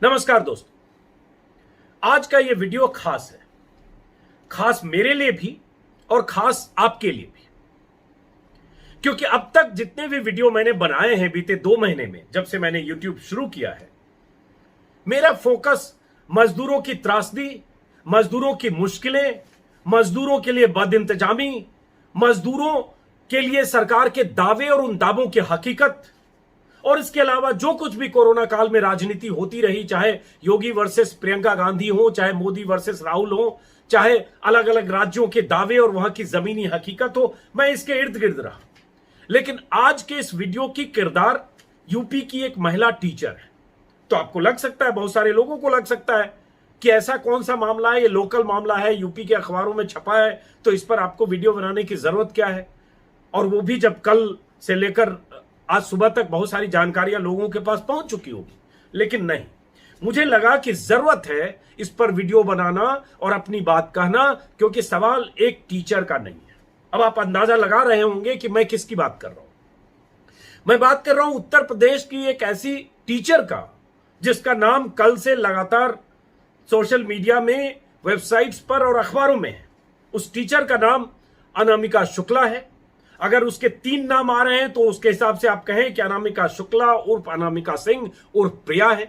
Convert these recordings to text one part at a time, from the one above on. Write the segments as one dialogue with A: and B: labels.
A: नमस्कार दोस्तों, आज का ये वीडियो खास है। खास मेरे लिए भी और खास आपके लिए भी, क्योंकि अब तक जितने भी वीडियो मैंने बनाए हैं बीते 2 महीने में, जब से मैंने YouTube शुरू किया है, मेरा फोकस मजदूरों की त्रासदी, मजदूरों की मुश्किलें, मजदूरों के लिए बदइंतजामी, मजदूरों के लिए सरकार के दावे और उन दावों की हकीकत, और इसके अलावा जो कुछ भी कोरोना काल में राजनीति होती रही, चाहे योगी वर्सेस प्रियंका गांधी हो, चाहे मोदी वर्सेस राहुल हो, चाहे अलग अलग राज्यों के दावे और वहां की जमीनी हकीकत हो, मैं इसके इर्द गिर्द रहा। लेकिन आज के इस वीडियो की किरदार यूपी की एक महिला टीचर है। तो आपको लग सकता है, बहुत सारे लोगों को लग सकता है कि ऐसा कौन सा मामला है, ये लोकल मामला है, यूपी के अखबारों में छपा है, तो इस पर आपको वीडियो बनाने की जरूरत क्या है। और वो भी जब कल से लेकर आज सुबह तक बहुत सारी जानकारियां लोगों के पास पहुंच चुकी होगी। लेकिन नहीं, मुझे लगा कि जरूरत है इस पर वीडियो बनाना और अपनी बात कहना, क्योंकि सवाल एक टीचर का नहीं है। अब आप अंदाजा लगा रहे होंगे कि मैं किसकी बात कर रहा हूं। मैं बात कर रहा हूं उत्तर प्रदेश की एक ऐसी टीचर का जिसका नाम कल से लगातार सोशल मीडिया में, वेबसाइट्स पर और अखबारों में है। उस टीचर का नाम अनामिका शुक्ला है। अगर उसके 3 नाम आ रहे हैं तो उसके हिसाब से आप कहें कि अनामिका शुक्ला उर्फ अनामिका सिंह उर्फ प्रिया है।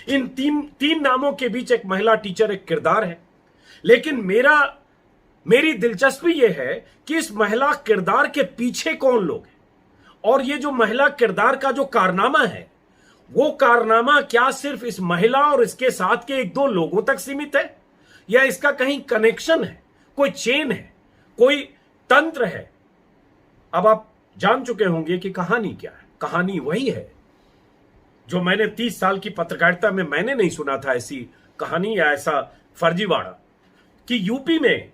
A: इन तीन नामों के बीच एक महिला टीचर, एक किरदार है। लेकिन मेरी दिलचस्पी यह है कि इस महिला किरदार के पीछे कौन लोग हैं, और ये जो महिला किरदार का जो कारनामा है, वो कारनामा क्या सिर्फ इस महिला और इसके साथ के 1-2 लोगों तक सीमित है, या इसका कहीं कनेक्शन है, कोई चेन है, कोई तंत्र है। अब आप जान चुके होंगे कि कहानी क्या है। कहानी वही है जो मैंने 30 साल की पत्रकारिता में मैंने नहीं सुना था, ऐसी कहानी या ऐसा फर्जीवाड़ा, कि यूपी में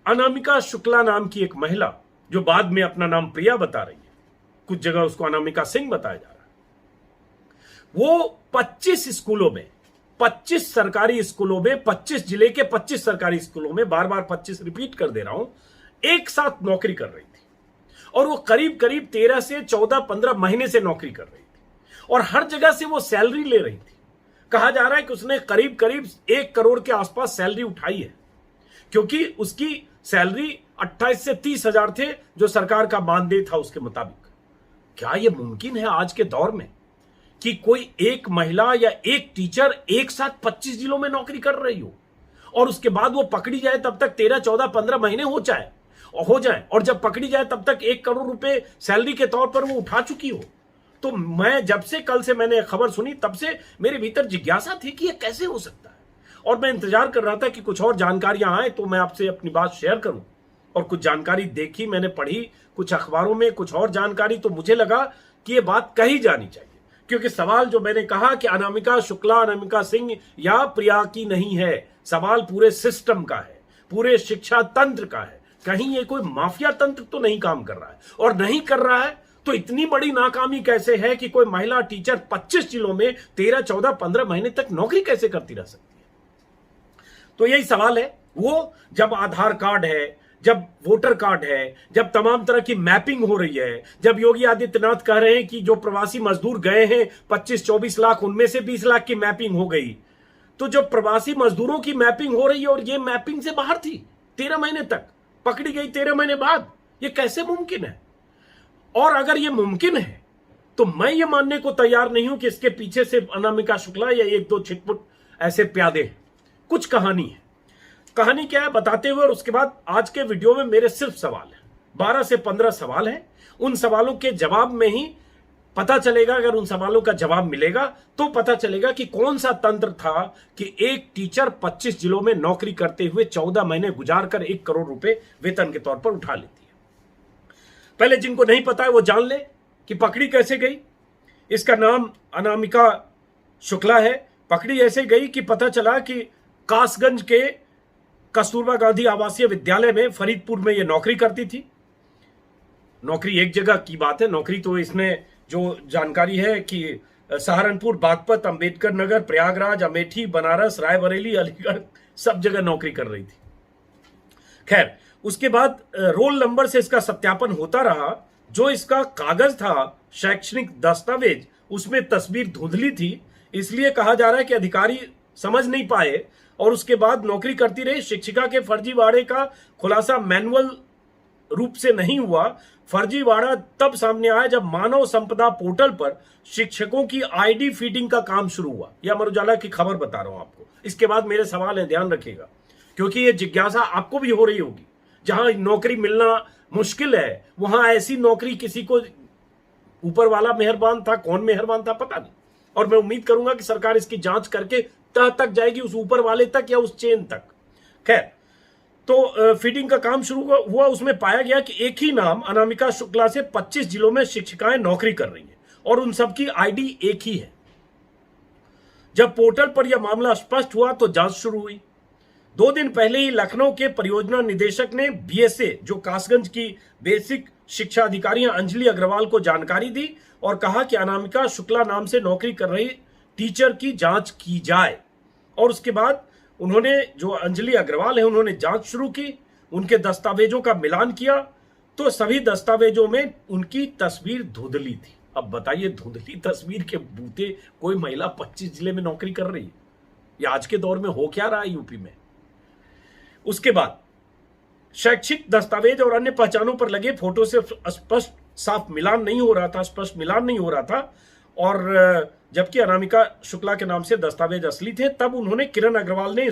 A: अनामिका शुक्ला नाम की एक महिला, जो बाद में अपना नाम प्रिया बता रही है, कुछ जगह उसको अनामिका सिंह बताया जा रहा है, वो 25 स्कूलों में, 25 सरकारी स्कूलों में, 25 जिले के 25 सरकारी स्कूलों में, बार बार 25 रिपीट कर दे रहा हूं, एक साथ नौकरी कर रही थी। और वो करीब 13 से 14-15 महीने से नौकरी कर रही थी, और हर जगह से वो सैलरी ले रही थी। कहा जा रहा है कि उसने करीब 1 करोड़ के आसपास सैलरी उठाई है, क्योंकि उसकी सैलरी 28 से 30 हजार थे, जो सरकार का मानदेय था उसके मुताबिक। क्या यह मुमकिन है आज के दौर में कि कोई एक महिला या एक टीचर एक साथ 25 जिलों में नौकरी कर रही हो, और उसके बाद वो पकड़ी जाए तब तक 13, 14, 15 महीने हो जाए, और जब पकड़ी जाए तब तक 1 करोड़ रुपए सैलरी के तौर पर वो उठा चुकी हो। तो मैं जब से कल से मैंने खबर सुनी, तब से मेरे भीतर जिज्ञासा थी कि ये कैसे हो सकता है, और मैं इंतजार कर रहा था कि कुछ और जानकारियां आए तो मैं आपसे अपनी बात शेयर करूं। और कुछ जानकारी देखी, मैंने पढ़ी कुछ अखबारों में, कुछ और जानकारी, तो मुझे लगा कि ये बात कही जानी चाहिए। क्योंकि सवाल जो मैंने कहा कि अनामिका शुक्ला, अनामिका सिंह या प्रिया की नहीं है, सवाल पूरे सिस्टम का है, पूरे शिक्षा तंत्र का है। कहीं ये कोई माफिया तंत्र तो नहीं काम कर रहा है, और नहीं कर रहा है तो इतनी बड़ी नाकामी कैसे है कि कोई महिला टीचर 25 जिलों में 13, 14, 15 महीने तक नौकरी कैसे करती रह सकती है। तो यही सवाल है। वो जब आधार कार्ड है, जब वोटर कार्ड है, जब तमाम तरह की मैपिंग हो रही है, जब योगी आदित्यनाथ कह रहे हैं कि जो प्रवासी मजदूर गए हैं 25-24 लाख, उनमें से 20 लाख की मैपिंग हो गई, तो जब प्रवासी मजदूरों की मैपिंग हो रही है और ये मैपिंग से बाहर थी 13 महीने तक, पकड़ी गई 13 महीने बाद, ये कैसे मुमकिन है। और अगर ये मुमकिन है तो मैं ये मानने को तैयार नहीं हूं कि इसके पीछे से अनामिका शुक्ला या 1-2 छिटपुट ऐसे प्यादे हैं। कुछ कहानी है। कहानी क्या है बताते हुए, और उसके बाद आज के वीडियो में मेरे सिर्फ सवाल है, 12 से 15 सवाल हैं। उन सवालों के जवाब में ही पता चलेगा, अगर उन सवालों का जवाब मिलेगा तो पता चलेगा कि कौन सा तंत्र था कि एक टीचर 25 जिलों में नौकरी करते हुए 14 महीने गुजार कर 1 करोड़ रुपए वेतन के तौर पर उठा लेती है। पहले जिनको नहीं पता है वो जान ले कि पकड़ी कैसे गई। इसका नाम अनामिका शुक्ला है। पकड़ी ऐसे गई कि पता चला कि कासगंज के कस्तूरबा गांधी आवासीय विद्यालय में, फरीदपुर में ये नौकरी करती थी। नौकरी एक जगह की बात है, नौकरी तो इसने जो जानकारी है कि सहारनपुर, बागपत, अंबेडकर नगर, प्रयागराज, अमेठी, बनारस, रायबरेली, अलीगढ़, सब जगह नौकरी कर रही थी। खैर, उसके बाद रोल नंबर से इसका सत्यापन होता रहा। जो इसका कागज था, शैक्षणिक दस्तावेज, उसमें तस्वीर धुंधली थी, इसलिए कहा जा रहा है कि अधिकारी समझ नहीं पाए और उसके बाद नौकरी करती रही। शिक्षिका के फर्जीवाड़े का खुलासा मैनुअल रूप से नहीं हुआ। फर्जीवाड़ा तब सामने आया जब मानव संपदा पोर्टल पर शिक्षकों की आईडी फीडिंग का काम शुरू हुआ। यह अमर उजाला की खबर बता रहा हूं आपको। इसके बाद मेरे सवाल है, ध्यान रखिएगा, क्योंकि यह जिज्ञासा आपको भी हो रही होगी। जहां नौकरी मिलना मुश्किल है वहां ऐसी नौकरी किसी को ऊपर वाला मेहरबान था, कौन मेहरबान था पता नहीं। और मैं उम्मीद करूंगा कि सरकार इसकी जांच करके तह तक जाएगी, उस ऊपर वाले तक या उस चेन तक। खैर, तो फीडिंग का काम शुरू हुआ। उसमें पाया गया कि एक ही नाम अनामिका शुक्ला से 25 जिलों में शिक्षिकाएं नौकरी कर रही हैं और उन सबकी आईडी एक ही है। जब पोर्टल पर यह मामला स्पष्ट हुआ तो जांच शुरू हुई। 2 दिन पहले ही लखनऊ के परियोजना निदेशक ने बीएसए, जो कासगंज की बेसिक शिक्षा अधिकारी अंजलि अग्रवाल को जानकारी दी और कहा कि अनामिका शुक्ला नाम से नौकरी कर रही टीचर की जांच की जाए। और उसके बाद उन्होंने, जो अंजलि अग्रवाल है, उन्होंने जांच शुरू की, उनके दस्तावेजों का मिलान किया तो सभी दस्तावेजों में उनकी तस्वीर धुंधली थी। अब बताइए, धुंधली तस्वीर के बूते कोई महिला 25 जिले में नौकरी कर रही है? ये आज के दौर में हो क्या रहा है यूपी में? उसके बाद शैक्षिक दस्तावेज और अन्य पहचानों पर लगे फोटो से स्पष्ट साफ मिलान नहीं हो रहा था, स्पष्ट मिलान नहीं हो रहा था। और जबकि अनामिका शुक्ला के नाम से दस्तावेज असली थे। तब उन्होंने, किरण अग्रवाल ने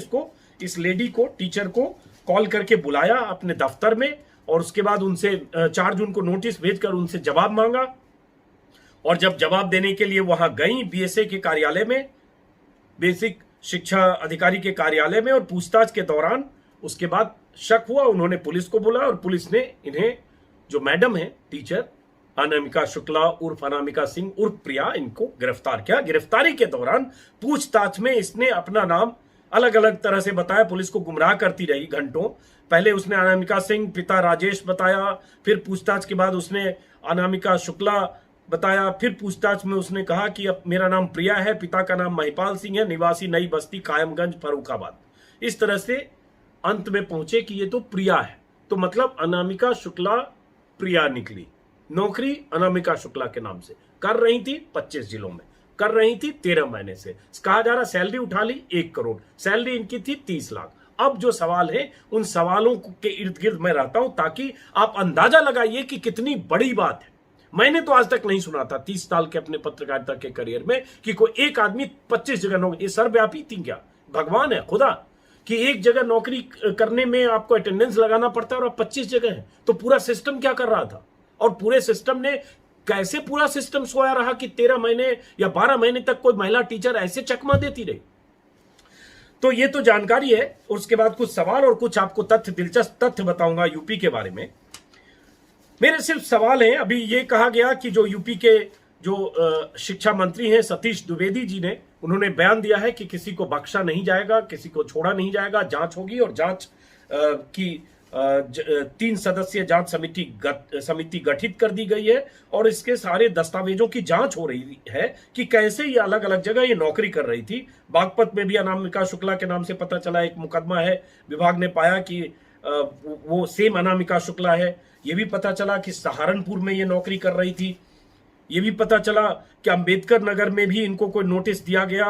A: इस लेडी को, टीचर को कॉल करके बुलाया अपने दफ्तर में और उसके बाद उनसे 4 जून को नोटिस भेजकर उनसे जवाब मांगा। और जब जवाब देने के लिए वहां गई बीएसए के कार्यालय में, बेसिक शिक्षा अधिकारी के कार्यालय में, और पूछताछ के दौरान उसके बाद शक हुआ, उन्होंने पुलिस को बुलाया और पुलिस ने इन्हें, जो मैडम है टीचर अनामिका शुक्ला उर्फ अनामिका सिंह उर्फ प्रिया, इनको गिरफ्तार किया। गिरफ्तारी के दौरान पूछताछ में इसने अपना नाम अलग अलग तरह से बताया, पुलिस को गुमराह करती रही घंटों। पहले उसने अनामिका सिंह पिता राजेश बताया, फिर पूछताछ के बाद उसने अनामिका शुक्ला बताया, फिर पूछताछ में उसने कहा कि अब मेरा नाम प्रिया है, पिता का नाम महिपाल सिंह है, निवासी नई बस्ती कायमगंज फर्रुखाबाद। इस तरह से अंत में पहुंचे कि ये तो प्रिया है। तो मतलब अनामिका शुक्ला प्रिया निकली। नौकरी अनामिका शुक्ला के नाम से कर रही थी, 25 जिलों में कर रही थी, 13 महीने से। कहा जा रहा सैलरी उठा ली 1 करोड़, सैलरी इनकी थी 30 लाख। अब जो सवाल है उन सवालों के इर्द गिर्द मैं रहता हूं ताकि आप अंदाजा लगाइए कि कितनी बड़ी बात है। मैंने तो आज तक नहीं सुना था 30 साल के अपने पत्रकारिता के करियर में कि कोई एक आदमी 25 जगह नौकरी, ये सर्वव्यापी थी क्या? भगवान है खुदा कि एक जगह नौकरी करने में आपको अटेंडेंस लगाना पड़ता है और अब 25 जगह है। तो पूरा सिस्टम क्या कर रहा था? और पूरे सिस्टम ने कैसे, पूरा सिस्टम सोया रहा कि 13 महीने या 12 महीने तक कोई महिला टीचर ऐसे चकमा देती रही? तो ये तो जानकारी है। उसके बाद कुछ सवाल और कुछ आपको दिलचस्प तथ्य बताऊंगा यूपी के बारे में। मेरे सिर्फ सवाल हैं। अभी ये कहा गया कि जो यूपी के जो शिक्षा मंत्री हैं सतीश द्विवेदी जी ने, उन्होंने बयान दिया है कि किसी को बख्शा नहीं जाएगा, किसी को छोड़ा नहीं जाएगा, जांच होगी और जांच की 3 सदस्यीय जांच समिति गठित कर दी गई है और इसके सारे दस्तावेजों की जांच हो रही है कि कैसे ये अलग अलग जगह ये नौकरी कर रही थी। बागपत में भी अनामिका शुक्ला के नाम से पता चला, एक मुकदमा है, विभाग ने पाया कि वो सेम अनामिका शुक्ला है। ये भी पता चला कि सहारनपुर में ये नौकरी कर रही थी। ये भी पता चला कि अंबेडकर नगर में भी इनको कोई नोटिस दिया गया।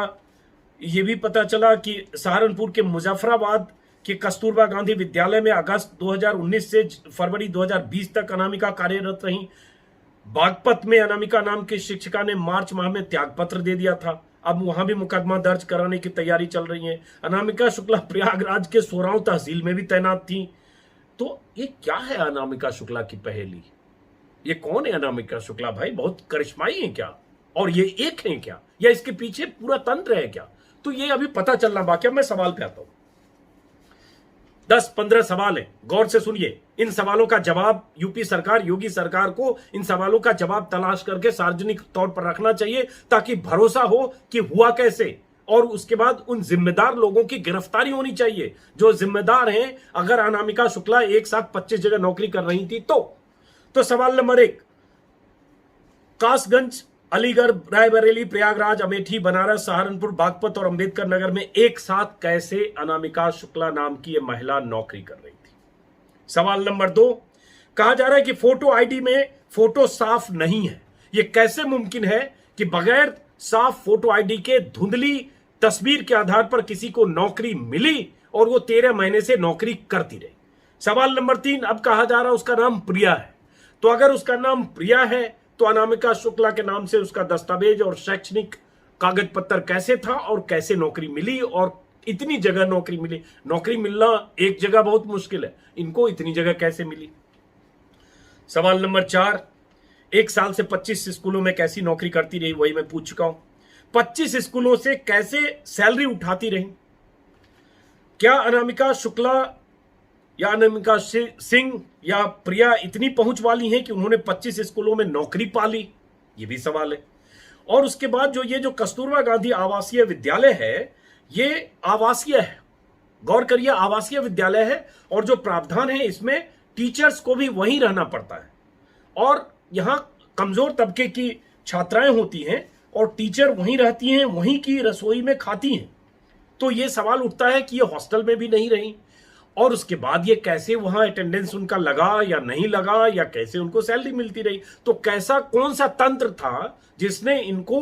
A: ये भी पता चला कि सहारनपुर के मुजफ्फराबाद के कस्तूरबा गांधी विद्यालय में अगस्त 2019 से फरवरी 2020 तक अनामिका कार्यरत रहीं। बागपत में अनामिका नाम की शिक्षिका ने मार्च माह में त्यागपत्र दे दिया था। अब वहां भी मुकदमा दर्ज कराने की तैयारी चल रही है। अनामिका शुक्ला प्रयागराज के सोराव तहसील में भी तैनात थी। तो ये क्या है अनामिका शुक्ला की पहेली? ये कौन है अनामिका शुक्ला भाई? बहुत करिश्माई है क्या? और ये एक है क्या, या इसके पीछे पूरा तंत्र है क्या? तो ये अभी पता चलना बाकी। अब मैं सवाल पे आता हूं। 10-15 सवाल है, गौर से सुनिए। इन सवालों का जवाब यूपी सरकार, योगी सरकार को इन सवालों का जवाब तलाश करके सार्वजनिक तौर पर रखना चाहिए ताकि भरोसा हो कि हुआ कैसे। और उसके बाद उन जिम्मेदार लोगों की गिरफ्तारी होनी चाहिए जो जिम्मेदार हैं। अगर अनामिका शुक्ला एक साथ 25 जगह नौकरी कर रही थी तो सवाल नंबर 1, कासगंज, अलीगढ़, रायबरेली, प्रयागराज, अमेठी, बनारस, सहारनपुर, बागपत और अंबेडकर नगर में एक साथ कैसे अनामिका शुक्ला नाम की यह महिला नौकरी कर रही थी? सवाल नंबर 2, कहा जा रहा है कि फोटो आईडी में फोटो साफ नहीं है। यह कैसे मुमकिन है कि बगैर साफ फोटो आईडी के धुंधली तस्वीर के आधार पर किसी को नौकरी मिली और वो 13 महीने से नौकरी करती रही। सवाल नंबर 3, अब कहा जा रहा है उसका नाम प्रिया है। तो अगर उसका नाम प्रिया है तो अनामिका शुक्ला के नाम से उसका दस्तावेज और शैक्षणिक कागज पत्र कैसे था और कैसे नौकरी मिली, और इतनी जगह नौकरी मिली। नौकरी मिलना एक जगह बहुत मुश्किल है, इनको इतनी जगह कैसे मिली। सवाल नंबर 4, 1 साल से 25 स्कूलों में कैसी नौकरी करती रही, वही मैं पूछ चुका हूं। 25 स्कूलों से कैसे सैलरी उठाती रही। क्या अनामिका शुक्ला या अनामिका सिंह या प्रिया इतनी पहुंच वाली हैं कि उन्होंने 25 स्कूलों में नौकरी पा ली, ये भी सवाल है। और उसके बाद ये जो कस्तूरबा गांधी आवासीय विद्यालय है, ये आवासीय है, गौर करिए आवासीय विद्यालय है, और जो प्रावधान है इसमें टीचर्स को भी वहीं रहना पड़ता है, और यहां कमजोर तबके की छात्राएं होती हैं और टीचर वहीं रहती हैं, वहीं की रसोई में खाती हैं। तो ये सवाल उठता है कि ये हॉस्टल में भी नहीं रही, और उसके बाद ये कैसे वहां अटेंडेंस उनका लगा या नहीं लगा, या कैसे उनको सैलरी मिलती रही। तो कैसा कौन सा तंत्र था जिसने इनको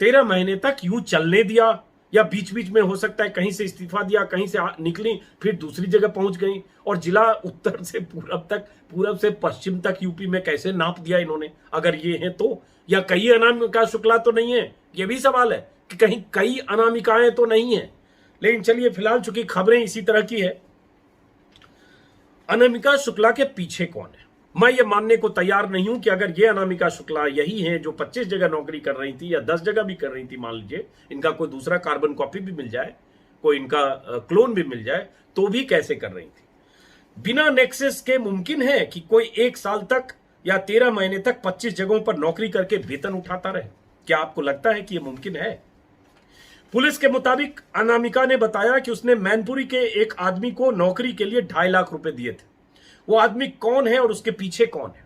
A: 13 महीने तक यूं चलने दिया, या बीच बीच में हो सकता है कहीं से इस्तीफा दिया, कहीं से निकली, फिर दूसरी जगह पहुंच गई, और जिला उत्तर से पूरब से पश्चिम तक यूपी में कैसे नाप दिया इन्होंने, अगर ये है तो। या कई अनामिका शुक्ला तो नहीं है, ये भी सवाल है कि कहीं कई अनामिकाएं तो नहीं है। लेकिन चलिए फिलहाल चूंकि खबरें इसी तरह की है, अनामिका शुक्ला के पीछे कौन है। मैं ये मानने को तैयार नहीं हूं कि अगर ये अनामिका शुक्ला यही है जो 25 जगह नौकरी कर रही थी या 10 जगह भी कर रही थी, मान लीजिए इनका कोई दूसरा कार्बन कॉपी भी मिल जाए, कोई इनका क्लोन भी मिल जाए, तो भी कैसे कर रही थी। बिना नेक्सस के मुमकिन है कि कोई 1 साल तक या 13 महीने तक 25 जगहों पर नौकरी करके वेतन उठाता रहे। क्या आपको लगता है कि यह मुमकिन है। पुलिस के मुताबिक अनामिका ने बताया कि उसने मैनपुरी के एक आदमी को नौकरी के लिए 2.5 लाख रुपए दिए थे। वो आदमी कौन है और उसके पीछे कौन है।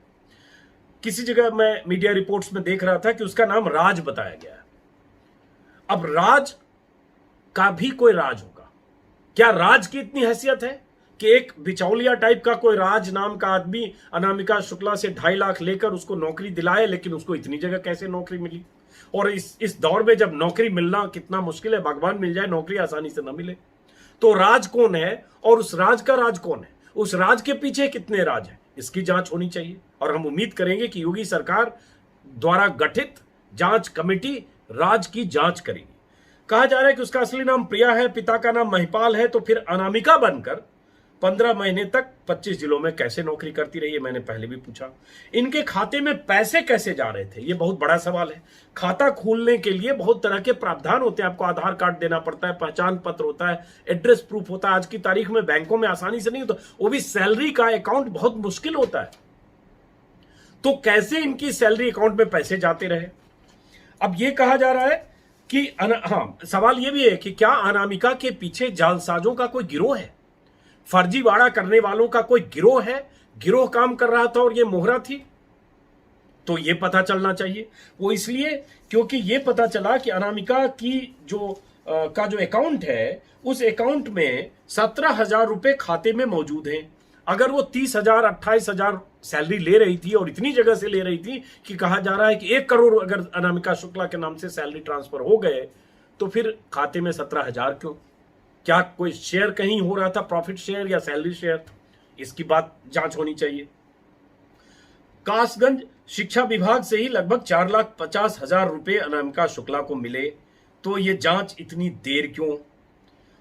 A: किसी जगह मैं मीडिया रिपोर्ट्स में देख रहा था कि उसका नाम राज बताया गया है। अब राज का भी कोई राज होगा क्या। राज की इतनी हैसियत है कि एक बिचौलिया टाइप का कोई राज नाम का आदमी अनामिका शुक्ला से 2.5 लाख लेकर उसको नौकरी दिलाए, लेकिन उसको इतनी जगह कैसे नौकरी मिली। और इस दौर में जब नौकरी मिलना कितना मुश्किल है, भगवान मिल जाए नौकरी आसानी से ना मिले। तो राज कौन है और उस राज का राज कौन है, उस राज के पीछे कितने राज हैं, इसकी जांच होनी चाहिए। और हम उम्मीद करेंगे कि योगी सरकार द्वारा गठित जांच कमेटी राज की जांच करेगी। कहा जा रहा है कि उसका असली नाम प्रिया है, पिता का नाम महिपाल है। तो फिर अनामिका बनकर 15 महीने तक 25 जिलों में कैसे नौकरी करती रही है, मैंने पहले भी पूछा। इनके खाते में पैसे कैसे जा रहे थे, यह बहुत बड़ा सवाल है। खाता खोलने के लिए बहुत तरह के प्रावधान होते हैं। आपको आधार कार्ड देना पड़ता है, पहचान पत्र होता है, एड्रेस प्रूफ होता है। आज की तारीख में बैंकों में आसानी से नहीं होता, वो भी सैलरी का अकाउंट बहुत मुश्किल होता है। तो कैसे इनकी सैलरी अकाउंट में पैसे जाते रहे। अब यह कहा जा रहा है कि सवाल यह भी है कि क्या अनामिका के पीछे जालसाजों का कोई गिरोह है, फर्जीवाड़ा करने वालों का कोई गिरोह है, गिरोह काम कर रहा था और ये मोहरा थी। तो ये पता चलना चाहिए। वो इसलिए क्योंकि ये पता चला कि अनामिका की जो अकाउंट है, उस अकाउंट में 17,000 रुपए खाते में मौजूद हैं। अगर वो 30,000 28,000 सैलरी ले रही थी और इतनी जगह से ले रही थी कि कहा जा रहा है कि 1 करोड़ अगर अनामिका शुक्ला के नाम से सैलरी ट्रांसफर हो गए, तो फिर खाते में 17,000 क्यों। क्या कोई शेयर कहीं हो रहा था, प्रॉफिट शेयर या सैलरी शेयर, इसकी बात जांच होनी चाहिए। कासगंज शिक्षा विभाग से ही लगभग 4,50,000 रुपए अनामिका शुक्ला को मिले। तो ये जांच इतनी देर क्यों।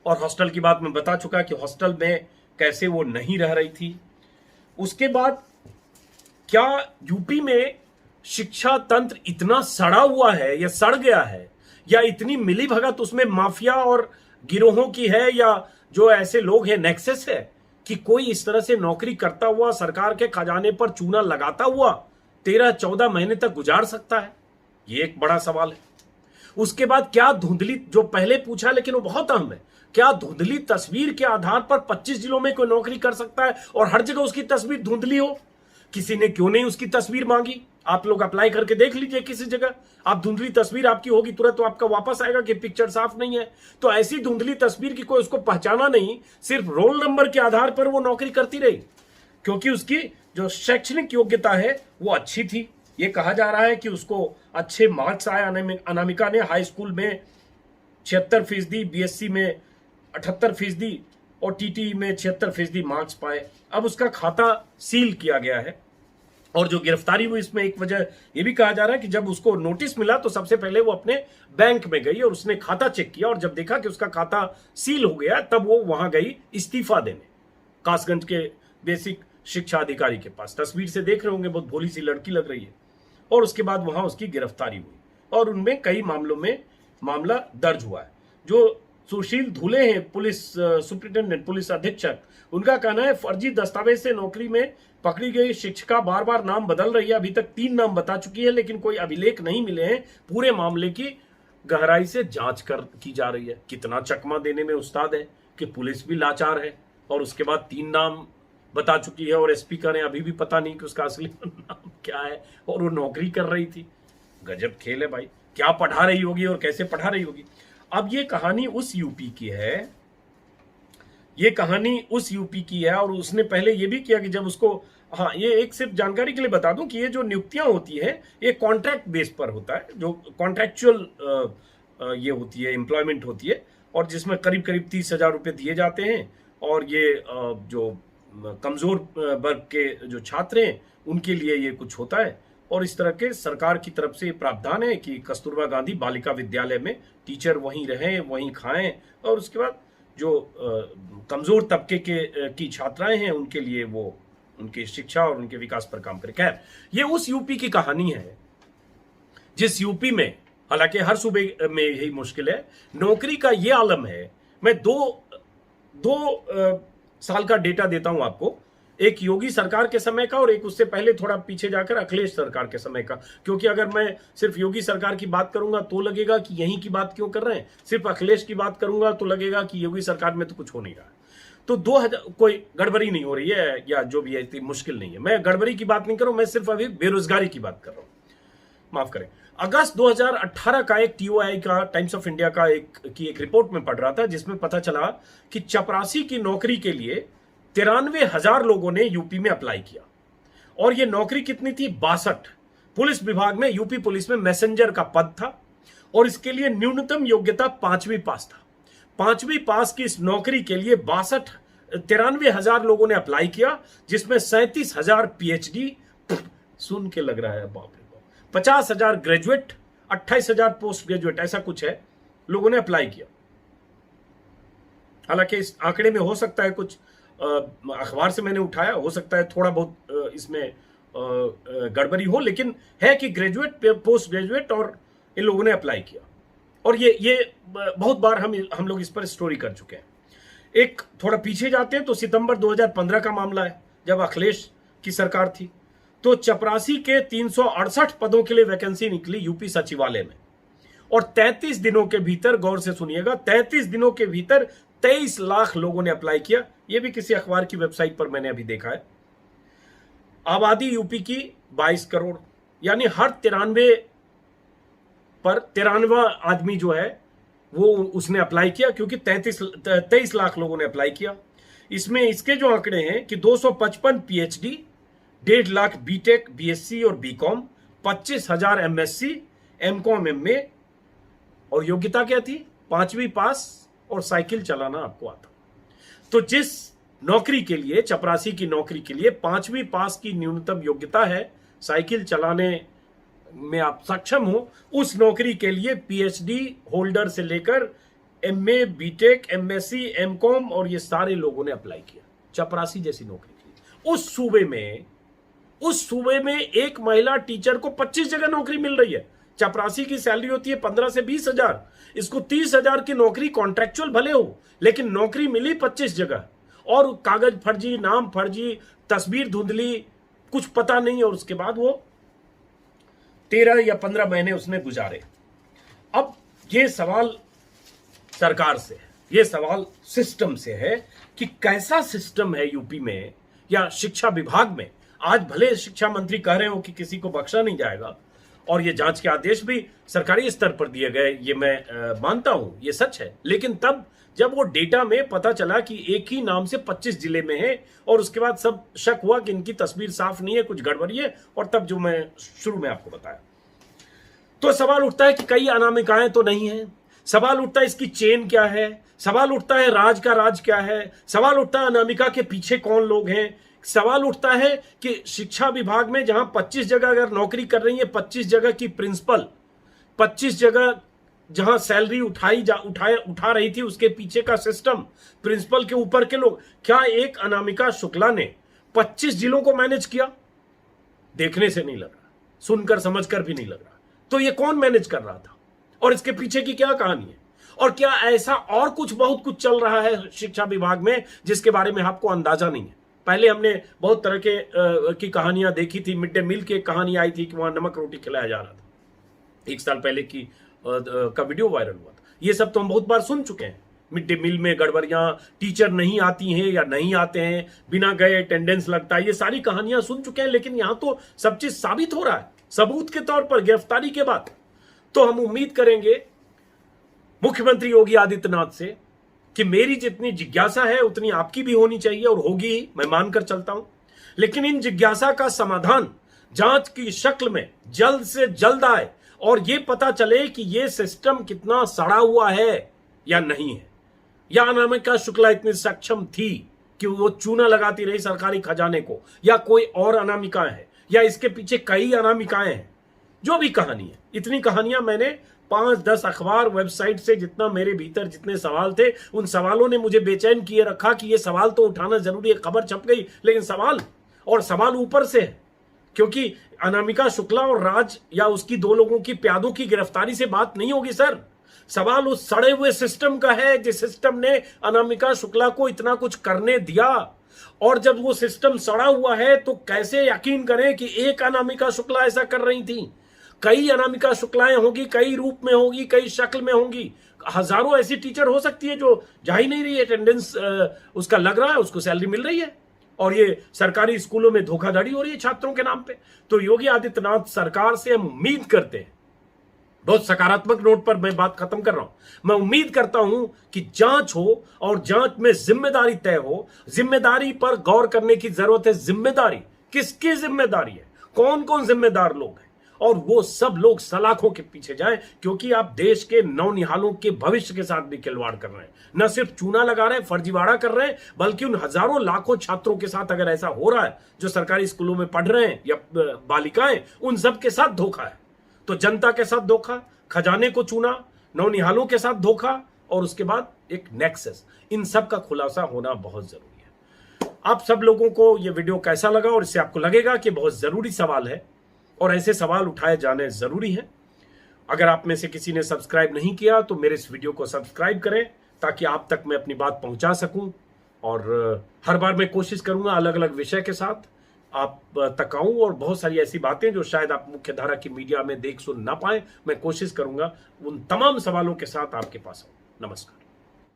A: और हॉस्टल की बात मैं बता चुका कि हॉस्टल में कैसे वो नहीं रह रही थी। उसके बाद क्या यूपी में शिक्षा तंत्र इतना सड़ा हुआ है या सड़ गया है, या इतनी मिली भगत उसमें माफिया और गिरोहों की है, या जो ऐसे लोग हैं नेक्सस है कि कोई इस तरह से नौकरी करता हुआ सरकार के खजाने पर चूना लगाता हुआ 13-14 महीने तक गुजार सकता है। ये एक बड़ा सवाल है। उसके बाद क्या धुंधली, जो पहले पूछा लेकिन वो बहुत अहम है, क्या धुंधली तस्वीर के आधार पर 25 जिलों में कोई नौकरी कर सकता है और हर जगह उसकी तस्वीर धुंधली हो। किसी ने क्यों नहीं उसकी तस्वीर मांगी। आप लोग अप्लाई करके देख लीजिए, किसी जगह आप धुंधली तस्वीर आपकी होगी तुरंत तो आपका वापस आएगा कि पिक्चर साफ नहीं है। तो ऐसी धुंधली तस्वीर की कोई उसको पहचाना नहीं, सिर्फ रोल नंबर के आधार पर वो नौकरी करती रही, क्योंकि उसकी जो शैक्षणिक योग्यता है वो अच्छी थी। ये कहा जा रहा है कि उसको अच्छे मार्क्स आए। अनामिका ने हाई स्कूल में 76%, बीएससी में 78% और टीटी में 76% मार्क्स पाए। अब उसका खाता सील किया गया है। और जो गिरफ्तारी हुई इसमें एक वजह यह भी कहा जा रहा है कि जब उसको नोटिस मिला तो सबसे पहले वो अपने बैंक में गई और उसने खाता चेक किया, और जब देखा कि उसका खाता सील हो गया तब वो वहां गई इस्तीफा देने, कासगंज के बेसिक शिक्षा अधिकारी के पास। तस्वीर से देख रहे होंगे, बहुत भोली सी लड़की लग रही है। और उसके बाद वहां उसकी गिरफ्तारी हुई और उनमें कई मामलों में मामला दर्ज हुआ है। जो सुशील धुले हैं, पुलिस सुप्रिंटेंडेंट, पुलिस अधीक्षक, उनका कहना है फर्जी दस्तावेज से नौकरी में पकड़ी गई शिक्षिका बार बार नाम बदल रही है। अभी तक 3 नाम बता चुकी है लेकिन कोई अभिलेख नहीं मिले हैं। पूरे मामले की गहराई से जांच की जा रही है। कितना चकमा देने में उस्ताद है कि पुलिस भी लाचार है और उसके बाद 3 नाम बता चुकी है और एसपी का ने अभी भी पता नहीं कि उसका असली नाम क्या है और वो नौकरी कर रही थी। गजब खेल है भाई, क्या पढ़ा रही होगी और कैसे पढ़ा रही होगी। अब ये कहानी उस यूपी की है, ये कहानी उस यूपी की है। और उसने पहले ये भी किया कि जब उसको, हाँ, ये एक सिर्फ जानकारी के लिए बता दूं कि ये जो नियुक्तियां होती है ये कॉन्ट्रैक्ट बेस पर होता है, जो कॉन्ट्रैक्चुअल ये होती है, एम्प्लॉयमेंट होती है, और जिसमें करीब करीब 30,000 रुपये दिए जाते हैं। और ये जो कमजोर वर्ग के जो छात्र हैं उनके लिए ये कुछ होता है। और इस तरह के सरकार की तरफ से प्रावधान है कि कस्तूरबा गांधी बालिका विद्यालय में टीचर वहीं रहें, वहीं खाएं, और उसके बाद जो कमजोर तबके की छात्राएं हैं उनके लिए वो उनकी शिक्षा और उनके विकास पर काम करें। खैर, ये उस यूपी की कहानी है जिस यूपी में, हालांकि हर सूबे में यही मुश्किल है, नौकरी का ये आलम है। मैं दो साल का डेटा देता हूं आपको, एक योगी सरकार के समय का और एक उससे पहले थोड़ा पीछे जाकर अखिलेश सरकार के समय का। क्योंकि अगर मैं सिर्फ योगी सरकार की बात करूंगा तो लगेगा कि यहीं की बात क्यों कर रहे हैं, सिर्फ अखिलेश की बात करूंगा तो लगेगा कि योगी सरकार में तो कुछ हो नहीं रहा। तो 2000 कोई गड़बड़ी नहीं हो रही है या जो भी है, इतनी मुश्किल नहीं है। मैं गड़बड़ी की बात नहीं कर रहा हूं, मैं सिर्फ अभी बेरोजगारी की बात कर रहा हूं, माफ करें। अगस्त 2018 का एक टीओआई का, टाइम्स ऑफ इंडिया का एक रिपोर्ट में पढ़ रहा था जिसमें पता चला कि चपरासी की नौकरी के लिए 93,000 लोगों ने यूपी में अप्लाई किया। और यह नौकरी कितनी थी? 62। पुलिस विभाग में, यूपी पुलिस में मैसेंजर का पद था और इसके लिए न्यूनतम योग्यता 5वीं पास था। 5वीं पास की इस नौकरी के लिए 93,000 लोगों ने अप्लाई किया, जिसमें 37,000 पीएचडी, सुन के लग रहा है बाप रे बाप, 50,000 ग्रेजुएट, 28,000 पोस्ट ग्रेजुएट, ऐसा कुछ है, लोगों ने अप्लाई किया। हालांकि इस आंकड़े में हो सकता है कुछ अखबार से मैंने उठाया, हो सकता है थोड़ा बहुत इसमें गड़बड़ी हो, लेकिन है कि ग्रेजुएट, पोस्ट ग्रेजुएट और इन लोगों ने अप्लाई किया। और ये बहुत बार हम लोग इस पर स्टोरी कर चुके हैं। एक थोड़ा पीछे जाते हैं तो सितंबर 2015 का मामला है, जब अखिलेश की सरकार थी। तो चपरासी के 368 पदों के लिए वैकेंसी निकली यूपी सचिवालय में, और 33 दिनों के भीतर, गौर से सुनिएगा, 33 दिनों के भीतर 23 लाख लोगों ने अप्लाई किया। यह भी किसी अखबार की वेबसाइट पर मैंने अभी देखा है। आबादी यूपी की 22 करोड़, यानी हर 93 पर 93वां आदमी जो है वो उसने अप्लाई किया, क्योंकि 23 लाख लोगों ने अप्लाई किया। इसमें इसके जो आंकड़े हैं कि 255 पीएचडी, 1.5 लाख बीटेक, बीएससी और बीकॉम, 25,000 एमएससी, एमकॉम, एमए, और योग्यता क्या थी? 5वीं पास और साइकिल चलाना आपको आता। तो जिस नौकरी के लिए, चपरासी की नौकरी के लिए 5वीं पास की न्यूनतम योग्यता है, साइकिल चलाने में आप सक्षम हो, उस नौकरी के लिए पीएचडी होल्डर से लेकर एमए, बीटेक, एमएससी, एमकॉम और ये सारे लोगों ने अप्लाई किया चपरासी जैसी नौकरी के लिए। उस सूबे में एक महिला टीचर को 25 जगह नौकरी मिल रही है। चपरासी की सैलरी होती है 15 से 20,000, इसको 30,000 की नौकरी कॉन्ट्रैक्चुअल भले हो, लेकिन नौकरी मिली 25 जगह, और कागज फर्जी, नाम फर्जी, तस्वीर धुंधली, कुछ पता नहीं, और उसके बाद वो 13 या 15 महीने उसने गुजारे। अब ये सवाल सरकार से है, ये सवाल सिस्टम से है कि कैसा सिस्टम है यूपी में या शिक्षा विभाग में। आज भले शिक्षा मंत्री कह रहे हो कि किसी को बख्शा नहीं जाएगा, और ये जांच के आदेश भी सरकारी स्तर पर दिए गए, ये मैं मानता हूं, ये सच है। लेकिन तब जब वो डेटा में पता चला कि एक ही नाम से 25 जिले में है और उसके बाद सब शक हुआ कि इनकी तस्वीर साफ नहीं है, कुछ गड़बड़ी है, और तब जो मैं शुरू में आपको बताया, तो सवाल उठता है कि कई अनामिकाएं तो नहीं है, सवाल उठता है इसकी चेन क्या है, सवाल उठता है राज का राज क्या है, सवाल उठता है अनामिका के पीछे कौन लोग हैं, सवाल उठता है कि शिक्षा विभाग में जहां 25 जगह अगर नौकरी कर रही है, 25 जगह की प्रिंसिपल, 25 जगह जहां सैलरी उठा रही थी, उसके पीछे का सिस्टम, प्रिंसिपल के ऊपर के लोग, क्या एक अनामिका शुक्ला ने 25 जिलों को मैनेज किया? देखने से नहीं लग रहा, सुनकर समझकर भी नहीं लग रहा। तो ये कौन मैनेज कर रहा था और इसके पीछे की क्या कहानी है? और क्या ऐसा और कुछ बहुत कुछ चल रहा है शिक्षा विभाग में जिसके बारे में आपको अंदाजा नहीं है? पहले हमने बहुत तरह के की कहानियां देखी थी। मिड डे मील की एक कहानी आई थी कि वहां नमक रोटी खिलाया जा रहा था, 1 साल पहले की का वीडियो वायरल हुआ था। ये सब तो हम बहुत बार सुन चुके हैं। मिड डे मील में गड़बड़ियां, टीचर नहीं आती हैं या नहीं आते हैं, बिना गए अटेंडेंस लगता है, ये सारी कहानियां सुन चुके हैं। लेकिन यहां तो सब चीज साबित हो रहा है, सबूत के तौर पर, गिरफ्तारी के बाद। तो हम उम्मीद करेंगे मुख्यमंत्री योगी आदित्यनाथ से कि मेरी जितनी जिज्ञासा है उतनी आपकी भी होनी चाहिए, और होगी ही, मैं मानकर चलता हूं। लेकिन इन जिज्ञासा का समाधान जांच की शक्ल में जल्द से जल्द आए और यह पता चले कि यह सिस्टम कितना सड़ा हुआ है या नहीं है, या अनामिका शुक्ला इतनी सक्षम थी कि वो चूना लगाती रही सरकारी खजाने को, या कोई और अनामिका है, या इसके पीछे कई अनामिकाएं हैं। जो भी कहानी है, इतनी कहानियां मैंने 5-10 अखबार, वेबसाइट से जितना मेरे भीतर जितने सवाल थे, उन सवालों ने मुझे बेचैन किए रखा कि ये सवाल तो उठाना जरूरी है। खबर छप गई, लेकिन सवाल ऊपर से है, क्योंकि अनामिका शुक्ला और राज या उसकी 2 लोगों की प्यादों की गिरफ्तारी से बात नहीं होगी सर। सवाल उस सड़े हुए सिस्टम का है, जिस सिस्टम ने अनामिका शुक्ला को इतना कुछ करने दिया। और जब वो सिस्टम सड़ा हुआ है तो कैसे यकीन करें कि एक अनामिका शुक्ला ऐसा कर रही थी? कई अनामिका शुक्लाएं होंगी, कई रूप में होंगी, कई शक्ल में होंगी। हजारों ऐसी टीचर हो सकती है जो जा ही नहीं रही, अटेंडेंस उसका लग रहा है, उसको सैलरी मिल रही है, और ये सरकारी स्कूलों में धोखाधड़ी हो रही है छात्रों के नाम पे। तो योगी आदित्यनाथ सरकार से हम उम्मीद करते हैं, बहुत सकारात्मक नोट पर मैं बात खत्म कर रहा हूं, मैं उम्मीद करता हूं कि जांच हो और जांच में जिम्मेदारी तय हो। जिम्मेदारी पर गौर करने की जरूरत है। जिम्मेदारी किसकी जिम्मेदारी है, कौन कौन जिम्मेदार लोग हैं, और वो सब लोग सलाखों के पीछे जाएं, क्योंकि आप देश के नौनिहालों के भविष्य के साथ भी खिलवाड़ कर रहे हैं। न सिर्फ चूना लगा रहे हैं, फर्जीवाड़ा कर रहे हैं, बल्कि उन हजारों लाखों छात्रों के साथ अगर ऐसा हो रहा है जो सरकारी स्कूलों में पढ़ रहे हैं या बालिकाएं, उन सब के साथ धोखा है। तो जनता के साथ धोखा, खजाने को चूना, नौनिहालों के साथ धोखा, और उसके बाद एक नेक्सस, इन सब का खुलासा होना बहुत जरूरी है। आप सब लोगों को यह वीडियो कैसा लगा, और इससे आपको लगेगा कि बहुत जरूरी सवाल है और ऐसे सवाल उठाए जाने जरूरी हैं। अगर आप में से किसी ने सब्सक्राइब नहीं किया तो मेरे इस वीडियो को सब्सक्राइब करें, ताकि आप तक मैं अपनी बात पहुंचा सकूं, और हर बार मैं कोशिश करूंगा अलग अलग विषय के साथ आप तक आऊं, और बहुत सारी ऐसी बातें जो शायद आप मुख्य धारा की मीडिया में देख सुन ना पाए, मैं कोशिश करूंगा उन तमाम सवालों के साथ आपके पास आऊं। नमस्कार।